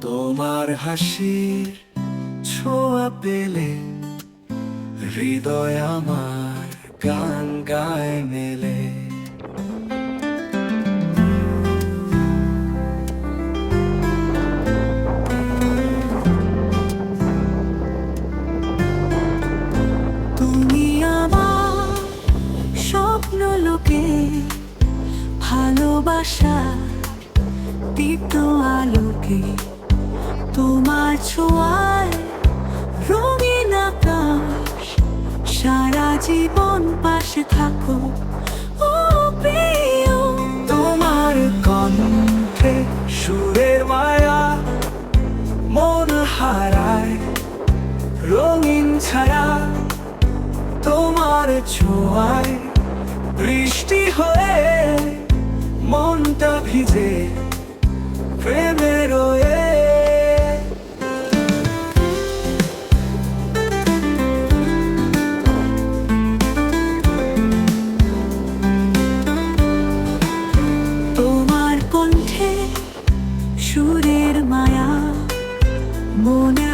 তোমার হাসির ছোঁয়া পেলে হৃদয় আমার গান গায় মেলে। তুমি আমার স্বপ্ন লোকে, ভালোবাসা দীপ্ত আলোকে, তোমার ছোঁয়ায় রঙিন আকাশ, সারা জীবন পাশে থাকো ও প্রিয়। তোমার কণ্ঠে সুরের মায়া মন হারায় রঙিন ছায়া, তোমার ছোঁয়ায় বৃষ্টি হয়ে মনটা ভিজে প্রেমে রয়ে। তোমার কণ্ঠে সুরের মায়া মনে